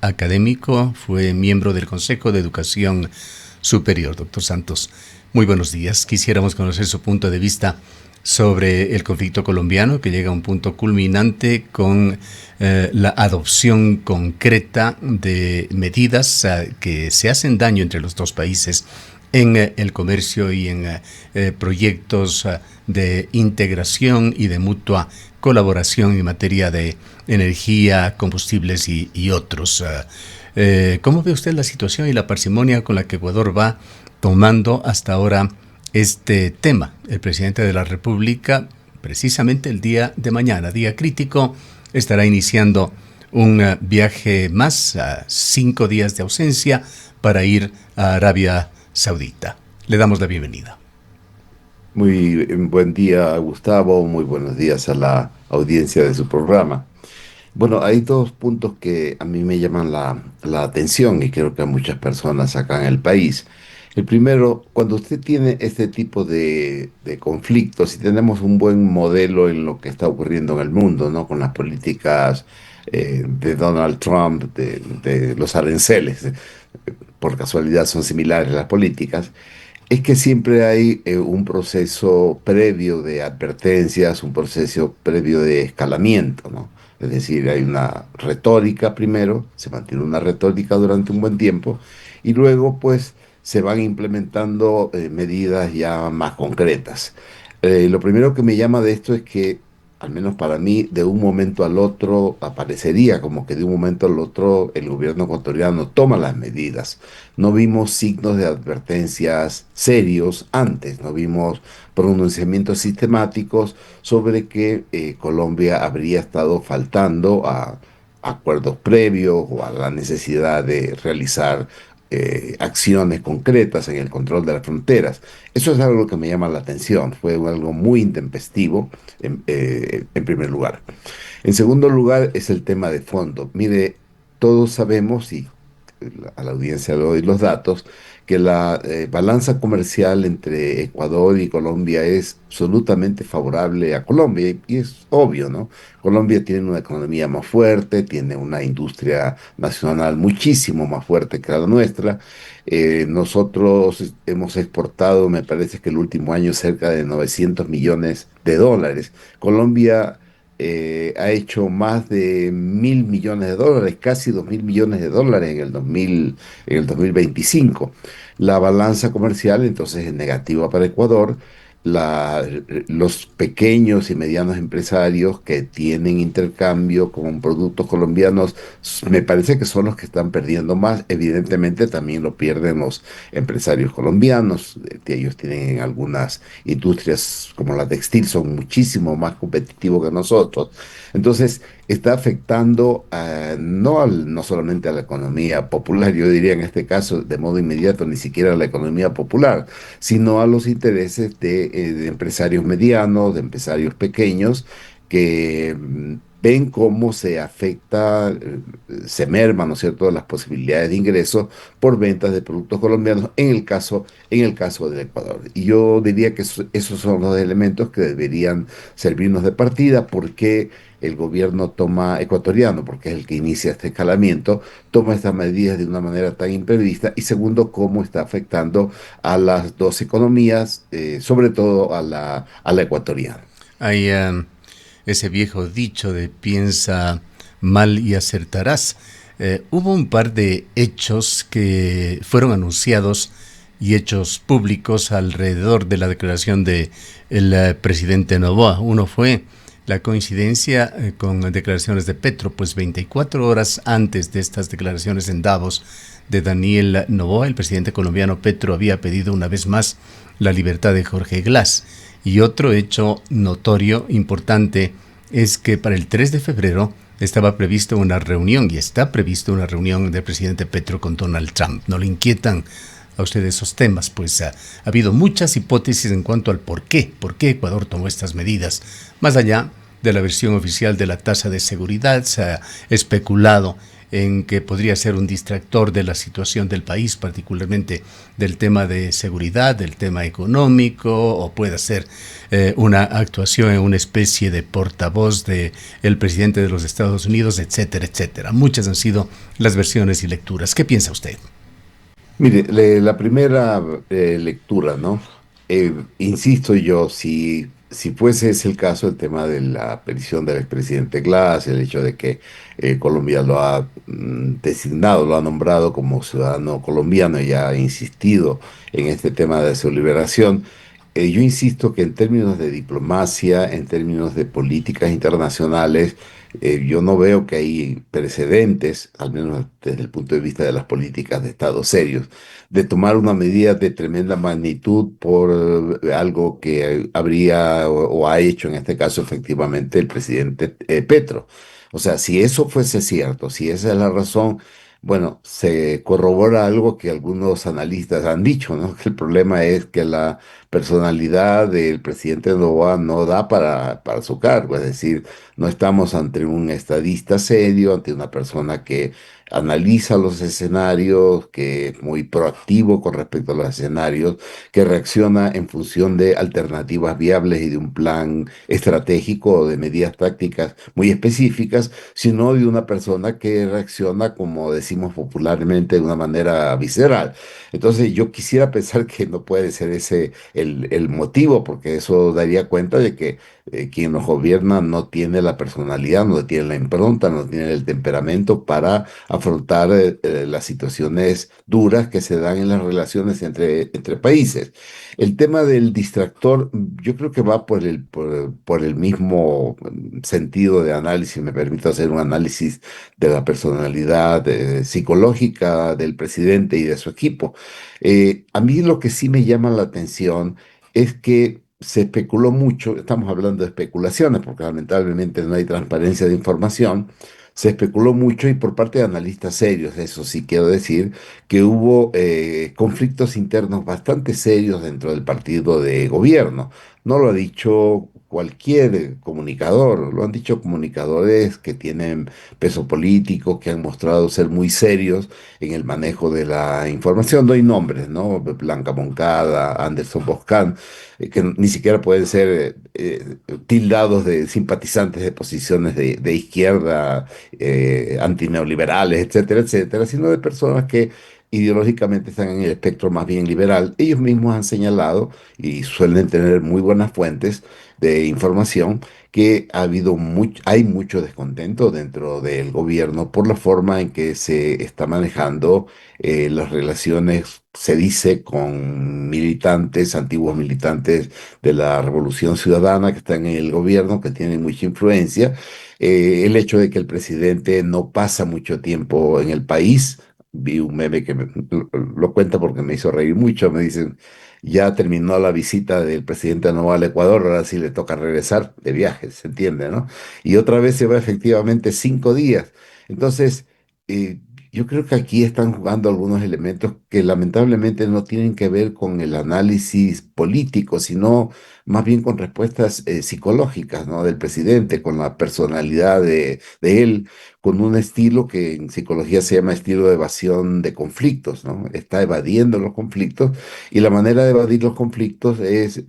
Académico, fue miembro del Consejo de Educación Superior. Doctor Santos, muy buenos días. Quisiéramos conocer su punto de vista sobre el conflicto colombiano, que llega a un punto culminante con la adopción concreta de medidas que se hacen daño entre los dos países en el comercio y en proyectos de integración y de mutua colaboración en materia de energía, combustibles y otros. ¿Cómo ve usted la situación y la parsimonia con la que Ecuador va tomando hasta ahora este tema? El presidente de la República, precisamente el día de mañana, día crítico, estará iniciando un viaje más, 5 días de ausencia, para ir a Arabia Saudita. Le damos la bienvenida. Muy buen día, Gustavo. Muy buenos días a la audiencia de su programa. Bueno, hay dos puntos que a mí me llaman la atención y creo que a muchas personas acá en el país. El primero, cuando usted tiene este tipo de conflictos y tenemos un buen modelo en lo que está ocurriendo en el mundo, ¿no? Con las políticas de Donald Trump, de los aranceles, por casualidad son similares las políticas. Es que siempre hay un proceso previo de advertencias, un proceso previo de escalamiento, ¿no? Es decir, hay una retórica primero, se mantiene una retórica durante un buen tiempo y luego pues se van implementando medidas ya más concretas. Lo primero que me llama de esto es que, al menos para mí, de un momento al otro aparecería como que de un momento al otro el gobierno ecuatoriano toma las medidas. No vimos signos de advertencias serios antes, no vimos pronunciamientos sistemáticos sobre que Colombia habría estado faltando a acuerdos previos o a la necesidad de realizar acciones concretas en el control de las fronteras. Eso es algo que me llama la atención, fue algo muy intempestivo en primer lugar. En segundo lugar es el tema de fondo. Mire, todos sabemos, y a la audiencia le doy los datos, que la balanza comercial entre Ecuador y Colombia es absolutamente favorable a Colombia, y es obvio, ¿no? Colombia tiene una economía más fuerte, tiene una industria nacional muchísimo más fuerte que la nuestra. Nosotros hemos exportado, me parece que el último año, cerca de 900 millones de dólares. Colombia ha hecho más de 1.000 millones de dólares, casi 2.000 millones de dólares en el 2025. La balanza comercial entonces es negativa para Ecuador. Los pequeños y medianos empresarios que tienen intercambio con productos colombianos, me parece que son los que están perdiendo más. Evidentemente también lo pierden los empresarios colombianos, que ellos tienen algunas industrias como la textil, son muchísimo más competitivos que nosotros. Entonces, está afectando no solamente a la economía popular, yo diría en este caso de modo inmediato, ni siquiera a la economía popular, sino a los intereses de empresarios medianos, de empresarios pequeños, que ven cómo se afecta, se merman, ¿no es cierto?, las posibilidades de ingreso por ventas de productos colombianos en el caso del Ecuador. Y yo diría que esos son los elementos que deberían servirnos de partida. Porque el gobierno ecuatoriano, porque es el que inicia este escalamiento, toma estas medidas de una manera tan imprevista? Y segundo, cómo está afectando a las dos economías, sobre todo a la ecuatoriana. Hay ese viejo dicho de piensa mal y acertarás. Hubo un par de hechos que fueron anunciados y hechos públicos alrededor de la declaración de el presidente Noboa. Uno fue la coincidencia con declaraciones de Petro, pues 24 horas antes de estas declaraciones en Davos de Daniel Noboa, el presidente colombiano Petro había pedido una vez más la libertad de Jorge Glass. Y otro hecho notorio, importante, es que para el 3 de febrero estaba prevista una reunión, y está prevista una reunión del presidente Petro con Donald Trump. ¿No le inquietan a usted esos temas? Pues ha habido muchas hipótesis en cuanto al por qué Ecuador tomó estas medidas. Más allá de la versión oficial de la tasa de seguridad, se ha especulado en que podría ser un distractor de la situación del país, particularmente del tema de seguridad, del tema económico, o pueda ser una actuación en una especie de portavoz de el presidente de los Estados Unidos, etcétera, etcétera. Muchas han sido las versiones y lecturas. ¿Qué piensa usted? Mire, la primera lectura, ¿no? Insisto yo, si fuese ese el caso, el tema de la petición del expresidente Glass, el hecho de que Colombia lo ha designado, lo ha nombrado como ciudadano colombiano y ha insistido en este tema de su liberación, yo insisto que en términos de diplomacia, en términos de políticas internacionales, yo no veo que hay precedentes, al menos desde el punto de vista de las políticas de Estado serios, de tomar una medida de tremenda magnitud por algo que habría o ha hecho en este caso efectivamente el presidente Petro. O sea, si eso fuese cierto, si esa es la razón, bueno, se corrobora algo que algunos analistas han dicho, ¿no? Que el problema es que la personalidad del presidente Noboa no da para su cargo, es decir, no estamos ante un estadista serio, ante una persona que analiza los escenarios, que es muy proactivo con respecto a los escenarios, que reacciona en función de alternativas viables y de un plan estratégico o de medidas tácticas muy específicas, sino de una persona que reacciona, como decimos popularmente, de una manera visceral. Entonces yo quisiera pensar que no puede ser ese el motivo, porque eso daría cuenta de que quien nos gobierna no tiene la personalidad, no tiene la impronta, no tiene el temperamento para afrontar las situaciones duras que se dan en las relaciones entre países. El tema del distractor, yo creo que va por el mismo sentido de análisis, me permito hacer un análisis de la personalidad psicológica del presidente y de su equipo. A mí lo que sí me llama la atención es que se especuló mucho, estamos hablando de especulaciones, porque lamentablemente no hay transparencia de información, se especuló mucho y por parte de analistas serios, eso sí quiero decir, que hubo conflictos internos bastante serios dentro del partido de gobierno. No lo ha dicho cualquier comunicador, lo han dicho comunicadores que tienen peso político, que han mostrado ser muy serios en el manejo de la información. Doy nombres, ¿no? Blanca Moncada, Anderson Boscan, que ni siquiera pueden ser tildados de simpatizantes de posiciones de izquierda, antineoliberales, etcétera, etcétera, sino de personas que ideológicamente están en el espectro más bien liberal. Ellos mismos han señalado, y suelen tener muy buenas fuentes de información, que hay mucho descontento dentro del gobierno por la forma en que se está manejando las relaciones, se dice, con militantes, antiguos militantes de la Revolución Ciudadana que están en el gobierno, que tienen mucha influencia. El hecho de que el presidente no pasa mucho tiempo en el país. Vi un meme que lo cuenta porque me hizo reír mucho. Me dicen, ya terminó la visita del presidente Noboa al Ecuador, ahora sí le toca regresar de viaje, se entiende, ¿no? Y otra vez se va efectivamente 5 días. Entonces, eh, yo creo que aquí están jugando algunos elementos que lamentablemente no tienen que ver con el análisis político, sino más bien con respuestas psicológicas, ¿no? Del presidente, con la personalidad de él, con un estilo que en psicología se llama estilo de evasión de conflictos, ¿no? Está evadiendo los conflictos y la manera de evadir los conflictos es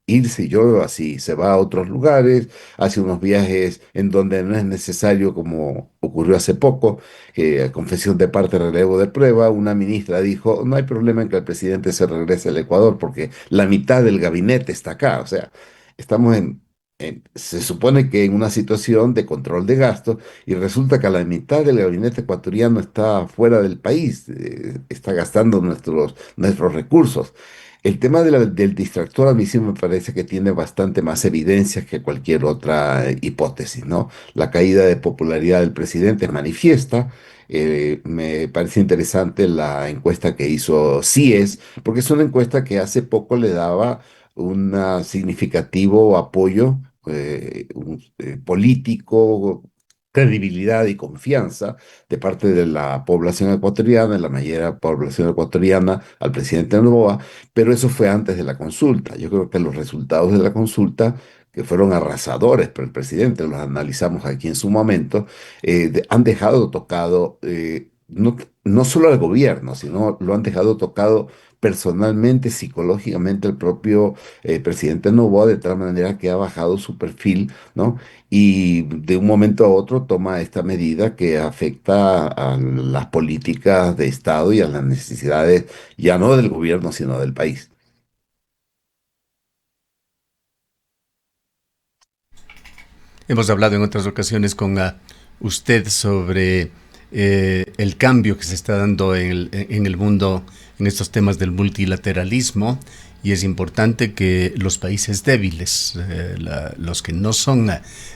irse, yo lo veo así, se va a otros lugares, hace unos viajes en donde no es necesario, como ocurrió hace poco, que a confesión de parte, relevo de prueba, una ministra dijo, no hay problema en que el presidente se regrese al Ecuador porque la mitad del gabinete está acá, o sea, estamos se supone que en una situación de control de gastos y resulta que la mitad del gabinete ecuatoriano está fuera del país, está gastando nuestros recursos. El tema del distractor a mí sí me parece que tiene bastante más evidencias que cualquier otra hipótesis, ¿no? La caída de popularidad del presidente es manifiesta. Me parece interesante la encuesta que hizo CIES, porque es una encuesta que hace poco le daba un significativo apoyo político, credibilidad y confianza de parte de la población ecuatoriana, de la mayoría población ecuatoriana, al presidente Noboa, pero eso fue antes de la consulta. Yo creo que los resultados de la consulta que fueron arrasadores, pero el presidente los analizamos aquí en su momento, han dejado tocado no solo al gobierno, sino lo han dejado tocado personalmente, psicológicamente el propio presidente Noboa, de tal manera que ha bajado su perfil, ¿no? Y de un momento a otro toma esta medida que afecta a las políticas de Estado y a las necesidades ya no del gobierno, sino del país. Hemos hablado en otras ocasiones con usted sobre el cambio que se está dando en el mundo en estos temas del multilateralismo y es importante que los países débiles, los que no son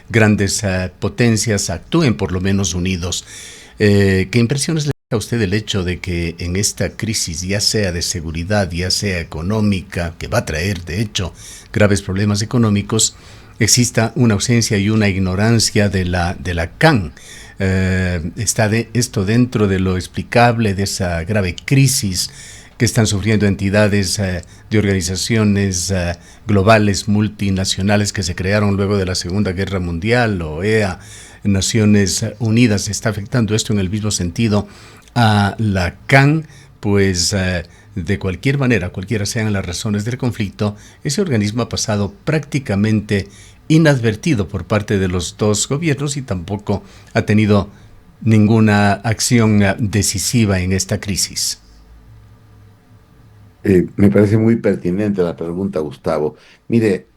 grandes potencias, actúen por lo menos unidos. ¿Qué impresiones le da a usted el hecho de que en esta crisis, ya sea de seguridad, ya sea económica, que va a traer de hecho graves problemas económicos, exista una ausencia y una ignorancia de la CAN? ¿Está esto dentro de lo explicable de esa grave crisis que están sufriendo entidades de organizaciones globales multinacionales que se crearon luego de la Segunda Guerra Mundial, OEA, Naciones Unidas? ¿Está afectando esto en el mismo sentido a la CAN? Pues de cualquier manera, cualquiera sean las razones del conflicto, ese organismo ha pasado prácticamente inadvertido por parte de los dos gobiernos y tampoco ha tenido ninguna acción decisiva en esta crisis. Me parece muy pertinente la pregunta, Gustavo. Mire,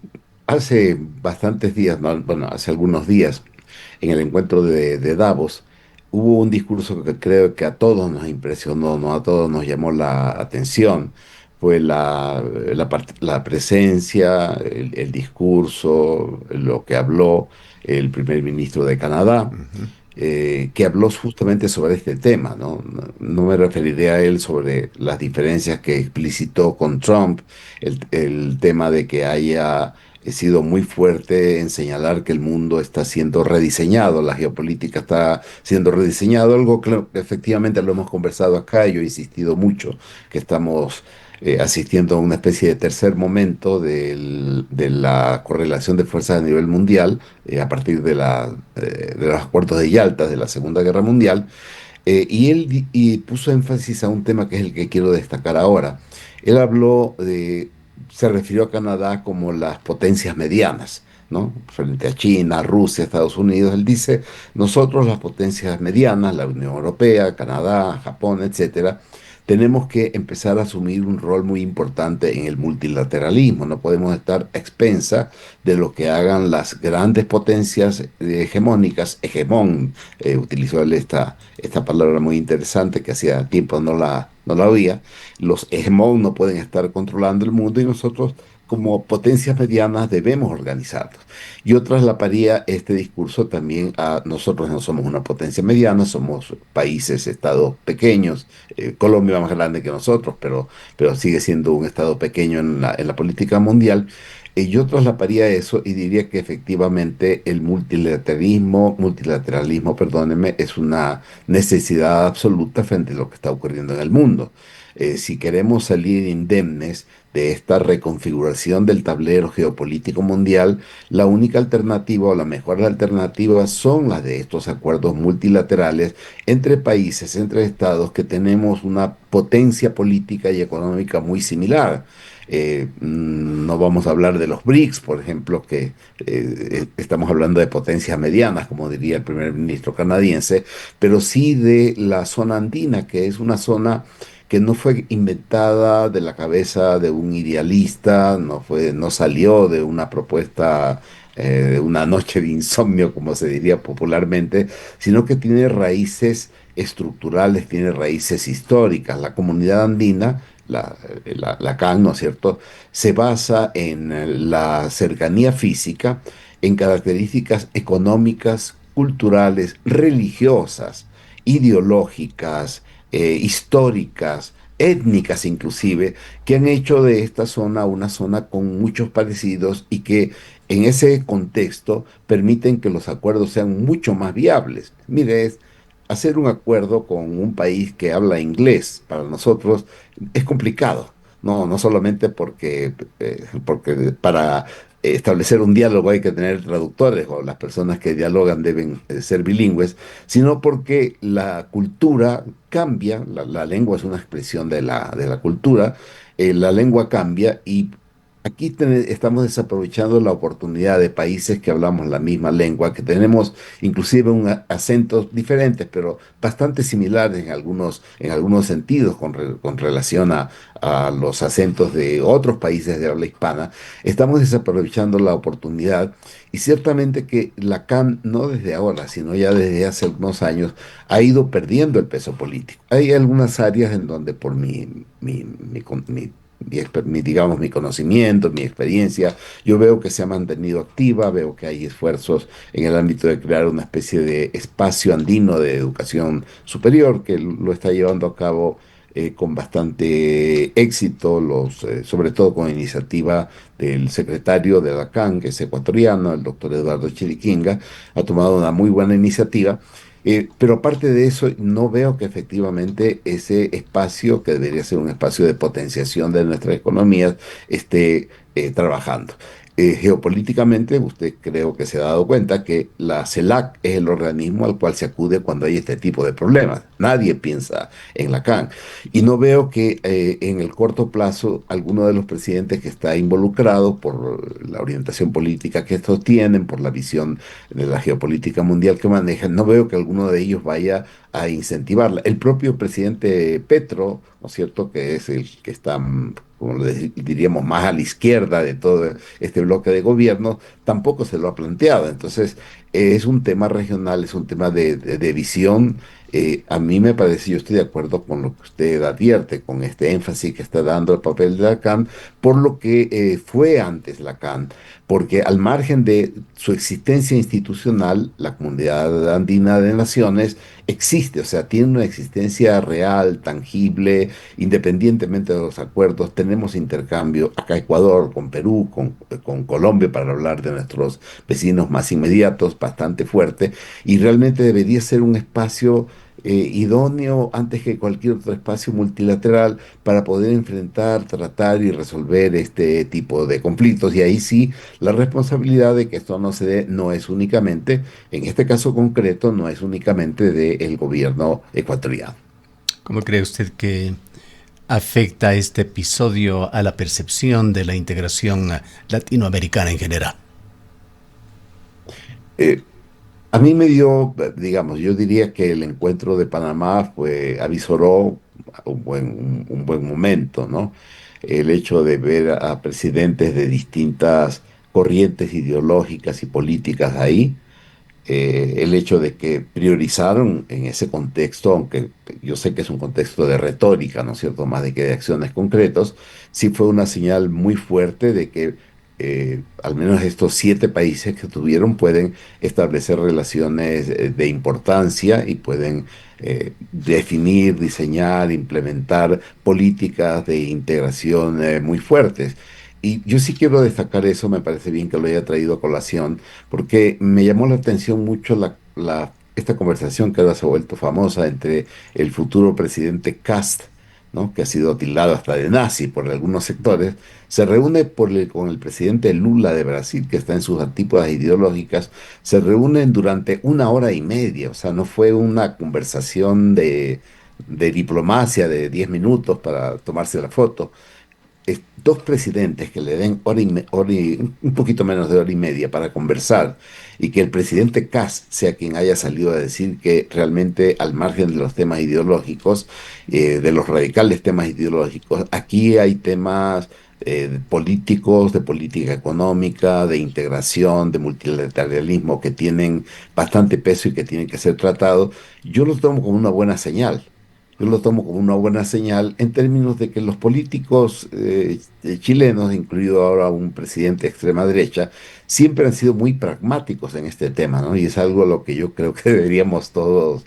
hace bastantes días, no, bueno, hace algunos días, en el encuentro de Davos, hubo un discurso que creo que a todos nos impresionó, ¿no? A todos nos llamó la atención. Fue la presencia, el discurso, lo que habló el primer ministro de Canadá, Ujú. que habló justamente sobre este tema, ¿no? No me referiré a él sobre las diferencias que explicitó con Trump, el tema de que haya sido muy fuerte en señalar que el mundo está siendo rediseñado, la geopolítica está siendo rediseñado, algo que efectivamente lo hemos conversado acá, yo he insistido mucho que estamos asistiendo a una especie de tercer momento de la correlación de fuerzas a nivel mundial, a partir de los acuerdos de Yalta de la Segunda Guerra Mundial, y él puso énfasis a un tema que es el que quiero destacar ahora. Él se refirió a Canadá como las potencias medianas, ¿no? Frente a China, Rusia, Estados Unidos. Él dice, nosotros las potencias medianas, la Unión Europea, Canadá, Japón, etcétera, tenemos que empezar a asumir un rol muy importante en el multilateralismo. No podemos estar a expensa de lo que hagan las grandes potencias hegemónicas. Utilizó él esta palabra muy interesante que hacía tiempo no la oía. Los hegemón no pueden estar controlando el mundo y nosotros como potencias medianas debemos organizarnos. Yo traslaparía este discurso también a nosotros. No somos una potencia mediana, somos países, estados pequeños. Colombia más grande que nosotros, pero sigue siendo un estado pequeño en en la política mundial. Yo traslaparía eso y diría que efectivamente el multilateralismo, perdónenme, es una necesidad absoluta frente a lo que está ocurriendo en el mundo. Si queremos salir indemnes de esta reconfiguración del tablero geopolítico mundial, la única alternativa o la mejor alternativa son las de estos acuerdos multilaterales entre países, entre estados que tenemos una potencia política y económica muy similar. No vamos a hablar de los BRICS, por ejemplo, que estamos hablando de potencias medianas, como diría el primer ministro canadiense, pero sí de la zona andina, que es una zona que no fue inventada de la cabeza de un idealista, no salió de una propuesta de una noche de insomnio, como se diría popularmente, sino que tiene raíces estructurales, tiene raíces históricas. La comunidad andina, la CAN, ¿no es cierto?, se basa en la cercanía física, en características económicas, culturales, religiosas, ideológicas, históricas, étnicas inclusive, que han hecho de esta zona una zona con muchos parecidos y que en ese contexto permiten que los acuerdos sean mucho más viables. Mire, hacer un acuerdo con un país que habla inglés para nosotros es complicado. No solamente porque para establecer un diálogo hay que tener traductores o las personas que dialogan deben ser bilingües, sino porque la cultura cambia, la lengua es una expresión de la cultura, la lengua cambia y aquí estamos desaprovechando la oportunidad de países que hablamos la misma lengua, que tenemos inclusive acentos diferentes, pero bastante similares en algunos sentidos con relación a los acentos de otros países de habla hispana. Estamos desaprovechando la oportunidad y ciertamente que Lacan, no desde ahora, sino ya desde hace algunos años, ha ido perdiendo el peso político. Hay algunas áreas en donde por digamos, mi conocimiento, mi experiencia, yo veo que se ha mantenido activa, veo que hay esfuerzos en el ámbito de crear una especie de espacio andino de educación superior que lo está llevando a cabo con bastante éxito, sobre todo con iniciativa del secretario de la CAN, que es ecuatoriano, el doctor Eduardo Chiriquinga, ha tomado una muy buena iniciativa. Pero aparte de eso, no veo que efectivamente ese espacio, que debería ser un espacio de potenciación de nuestras economías, esté trabajando. Geopolíticamente, usted creo que se ha dado cuenta que la CELAC es el organismo al cual se acude cuando hay este tipo de problemas. Nadie piensa en la CAN. Y no veo que en el corto plazo alguno de los presidentes que está involucrado por la orientación política que estos tienen, por la visión de la geopolítica mundial que manejan, no veo que alguno de ellos vaya a incentivarla. El propio presidente Petro, ¿no es cierto?, que es el que está, como diríamos, más a la izquierda de todo este bloque de gobierno, tampoco se lo ha planteado. Entonces, es un tema regional, es un tema de visión. A mí me parece, yo estoy de acuerdo con lo que usted advierte, con este énfasis que está dando el papel de Lacan, por lo que fue antes Lacan, porque al margen de su existencia institucional, la Comunidad Andina de Naciones existe, o sea, tiene una existencia real, tangible, independientemente de los acuerdos. Tenemos intercambio acá Ecuador, con Perú, con Colombia, para hablar de nuestros vecinos más inmediatos, bastante fuerte, y realmente debería ser un espacio idóneo antes que cualquier otro espacio multilateral para poder enfrentar, tratar y resolver este tipo de conflictos. Y ahí sí, la responsabilidad de que esto no se dé no es únicamente, en este caso concreto, no es únicamente del gobierno ecuatoriano. ¿Cómo cree usted que afecta este episodio a la percepción de la integración latinoamericana en general? Eh, a mí me dio, digamos, yo diría que el encuentro de Panamá avisoró un buen momento, ¿no? El hecho de ver a presidentes de distintas corrientes ideológicas y políticas ahí, el hecho de que priorizaron en ese contexto, aunque yo sé que es un contexto de retórica, ¿no es cierto?, más de que de acciones concretas, sí fue una señal muy fuerte de que al menos estos 7 países que tuvieron pueden establecer relaciones de importancia y pueden definir, diseñar, implementar políticas de integración muy fuertes. Y yo sí quiero destacar eso, me parece bien que lo haya traído a colación, porque me llamó la atención mucho esta conversación que ahora se ha vuelto famosa entre el futuro presidente Kast, ¿no?, que ha sido tildado hasta de nazi por algunos sectores, se reúne con el presidente Lula de Brasil, que está en sus antípodas ideológicas, se reúnen durante 1 hora y media, o sea, no fue una conversación de diplomacia de 10 minutos para tomarse la foto. Dos presidentes que le den un poquito menos de hora y media para conversar y que el presidente Kass sea quien haya salido a decir que realmente al margen de los temas ideológicos, de los radicales temas ideológicos, aquí hay temas políticos, de política económica, de integración, de multilateralismo que tienen bastante peso y que tienen que ser tratados. Yo los tomo como una buena señal. Yo lo tomo como una buena señal en términos de que los políticos chilenos, incluido ahora un presidente de extrema derecha, siempre han sido muy pragmáticos en este tema, ¿no? Y es algo a lo que yo creo que deberíamos todos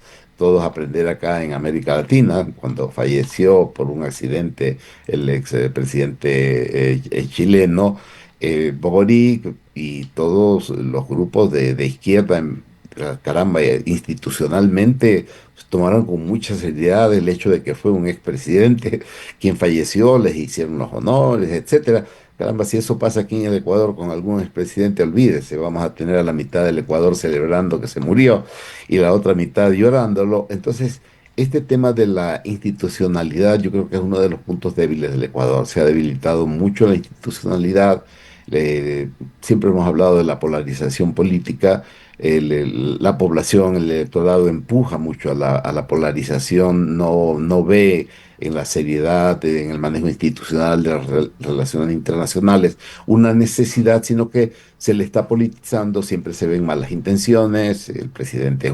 aprender acá en América Latina. Cuando falleció por un accidente el ex presidente chileno, Boric y todos los grupos de izquierda, caramba, institucionalmente pues, tomaron con mucha seriedad el hecho de que fue un expresidente quien falleció, les hicieron los honores, etcétera. Caramba, si eso pasa aquí en el Ecuador con algún expresidente, olvídese, vamos a tener a la mitad del Ecuador celebrando que se murió y la otra mitad llorándolo. Entonces, este tema de la institucionalidad yo creo que es uno de los puntos débiles del Ecuador. Se ha debilitado mucho la institucionalidad. Eh, Siempre hemos hablado de la polarización política. La población, el electorado empuja mucho a a la polarización, no ve en la seriedad, en el manejo institucional de las relaciones internacionales, una necesidad, sino que se le está politizando, siempre se ven malas intenciones, el presidente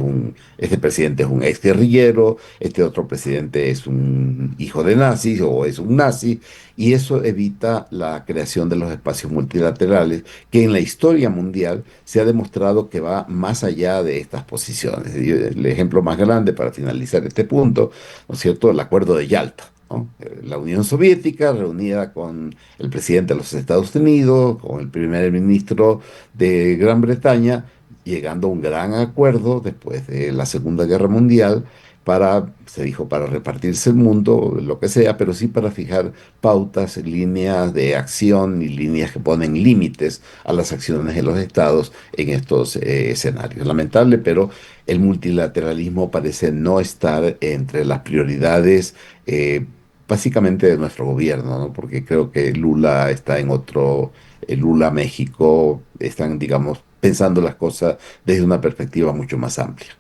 este presidente es un exguerrillero, este otro presidente es un hijo de nazis o es un nazi, y eso evita la creación de los espacios multilaterales, que en la historia mundial se ha demostrado que va más allá de estas posiciones. Y el ejemplo más grande para finalizar este punto, ¿no es cierto?, el Acuerdo de Yalta. ¿No? La Unión Soviética reunida con el presidente de los Estados Unidos, con el primer ministro de Gran Bretaña, llegando a un gran acuerdo después de la Segunda Guerra Mundial se dijo, para repartirse el mundo, lo que sea, pero sí para fijar pautas, líneas de acción y líneas que ponen límites a las acciones de los estados en estos escenarios. Lamentable, pero el multilateralismo parece no estar entre las prioridades básicamente de nuestro gobierno, ¿no? Porque creo que Lula está en Lula, México, están, digamos, pensando las cosas desde una perspectiva mucho más amplia.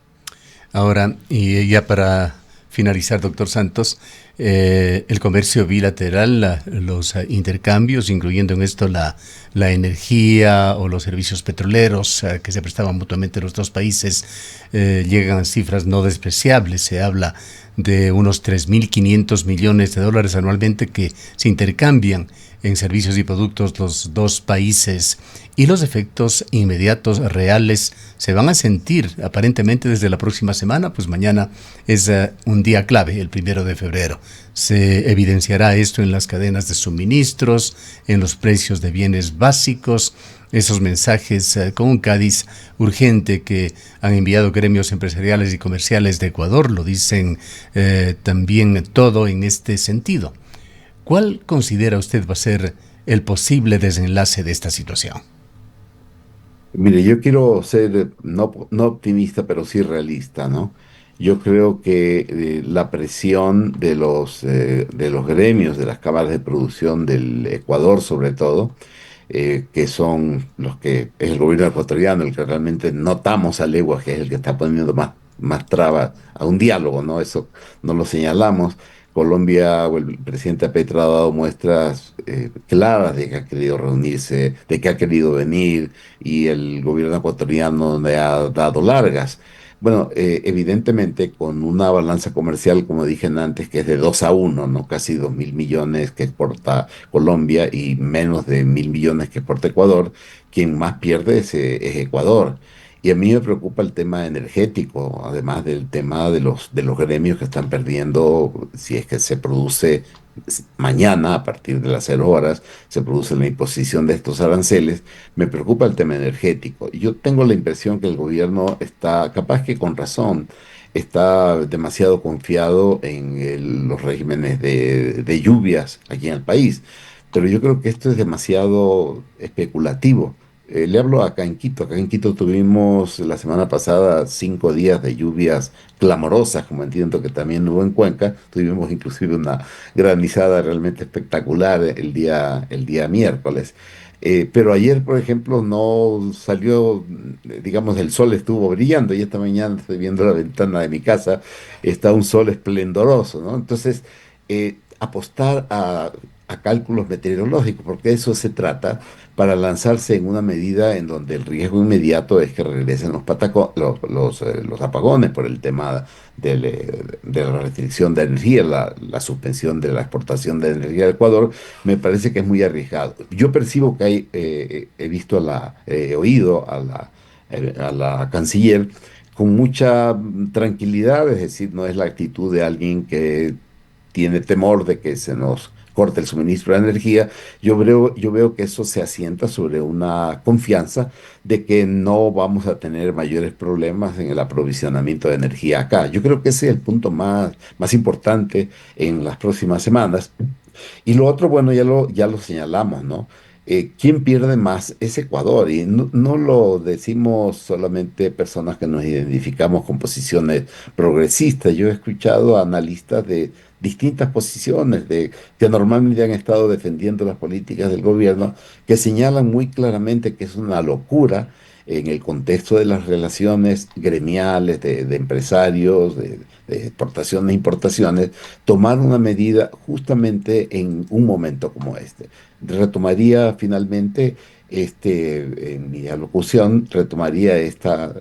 Ahora, y ya para finalizar, doctor Santos, el comercio bilateral, los intercambios, incluyendo en esto la energía o los servicios petroleros que se prestaban mutuamente los dos países, llegan a cifras no despreciables. Se habla de unos 3.500 millones de dólares anualmente que se intercambian en servicios y productos los dos países, y los efectos inmediatos reales se van a sentir aparentemente desde la próxima semana. Pues mañana es un día clave, el 1 de febrero. Se evidenciará esto en las cadenas de suministros, en los precios de bienes básicos, esos mensajes con un Cádiz urgente que han enviado gremios empresariales y comerciales de Ecuador, lo dicen también todo en este sentido. ¿Cuál considera usted va a ser el posible desenlace de esta situación? Mire, yo quiero ser no optimista, pero sí realista, ¿no? Yo creo que la presión de los gremios, de las cámaras de producción del Ecuador, sobre todo, que son los que es el gobierno ecuatoriano, el que realmente notamos a leguas, que es el que está poniendo más trabas a un diálogo, ¿no? Eso no lo señalamos. Colombia o el presidente Petro ha dado muestras claras de que ha querido reunirse, de que ha querido venir, y el gobierno ecuatoriano le ha dado largas. Bueno, evidentemente con una balanza comercial, como dije antes, que es de 2-1, ¿no? Casi 2.000 millones que exporta Colombia y menos de 1.000 millones que exporta Ecuador, quien más pierde es Ecuador. Y a mí me preocupa el tema energético, además del tema de los gremios que están perdiendo, si es que se produce mañana, a partir de las 0 horas, se produce la imposición de estos aranceles. Me preocupa el tema energético. Yo tengo la impresión que el gobierno está, capaz que con razón, está demasiado confiado en los regímenes de lluvias aquí en el país, pero yo creo que esto es demasiado especulativo. Le hablo acá en Quito. Acá en Quito tuvimos la semana pasada 5 días de lluvias clamorosas, como entiendo que también hubo en Cuenca. Tuvimos inclusive una granizada realmente espectacular el día miércoles. Pero ayer, por ejemplo, no salió, digamos, el sol estuvo brillando, y esta mañana estoy viendo la ventana de mi casa, está un sol esplendoroso, ¿no? Entonces, apostar a cálculos meteorológicos, porque de eso se trata, para lanzarse en una medida en donde el riesgo inmediato es que regresen los apagones por el tema de la restricción de energía, la suspensión de la exportación de energía de Ecuador. Me parece que es muy arriesgado. Yo percibo que he visto he oído a la canciller con mucha tranquilidad, es decir, no es la actitud de alguien que tiene temor de que se nos corte el suministro de energía. Yo veo que eso se asienta sobre una confianza de que no vamos a tener mayores problemas en el aprovisionamiento de energía acá. Yo creo que ese es el punto más importante en las próximas semanas. Y lo otro, bueno, ya lo señalamos, ¿no? ¿quién pierde más? Es Ecuador. Y no lo decimos solamente personas que nos identificamos con posiciones progresistas. Yo he escuchado a analistas de distintas posiciones que normalmente han estado defendiendo las políticas del gobierno, que señalan muy claramente que es una locura en el contexto de las relaciones gremiales, de empresarios, de exportaciones e importaciones, tomar una medida justamente en un momento como este. Retomaría finalmente, en mi alocución, retomaría esta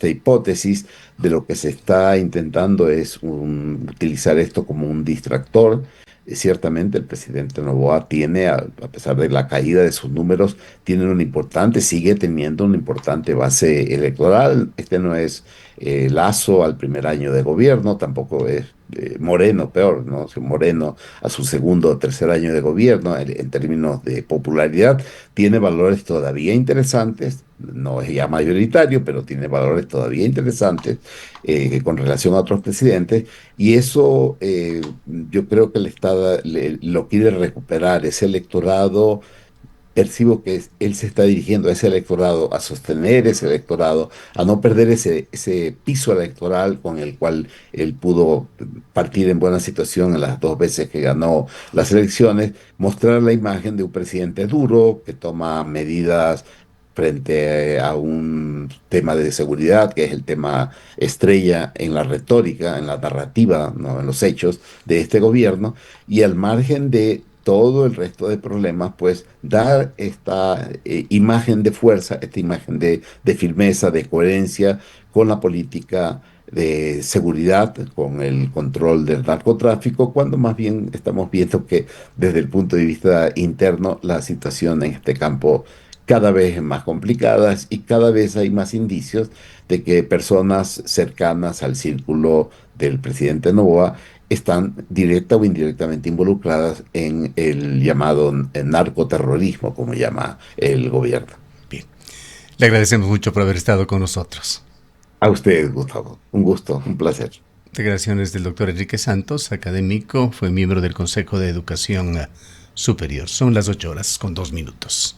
hipótesis de lo que se está intentando es utilizar esto como un distractor. Ciertamente el presidente Noboa tiene, a pesar de la caída de sus números, tiene una importante, sigue teniendo una importante base electoral. Este no es Lazo al primer año de gobierno, tampoco es Moreno, peor, ¿no? Si Moreno a su segundo o tercer año de gobierno, en términos de popularidad, tiene valores todavía interesantes, no es ya mayoritario, pero tiene valores todavía interesantes con relación a otros presidentes, y eso yo creo que lo quiere recuperar, ese electorado. Percibo que él se está dirigiendo a ese electorado, a sostener ese electorado, a no perder ese piso electoral con el cual él pudo partir en buena situación en las dos veces que ganó las elecciones, mostrar la imagen de un presidente duro que toma medidas frente a un tema de seguridad, que es el tema estrella en la retórica, en la narrativa, ¿no? En los hechos de este gobierno, y al margen de todo el resto de problemas, pues dar esta imagen de fuerza, esta imagen de firmeza, de coherencia con la política de seguridad, con el control del narcotráfico, cuando más bien estamos viendo que desde el punto de vista interno la situación en este campo cada vez es más complicada y cada vez hay más indicios de que personas cercanas al círculo del presidente Noboa están directa o indirectamente involucradas en el llamado narcoterrorismo, como llama el gobierno. Bien, le agradecemos mucho por haber estado con nosotros. A usted, Gustavo. Un gusto, un placer. Declaraciones del doctor Enrique Santos, académico, fue miembro del Consejo de Educación Superior. Son las 8:02 minutos.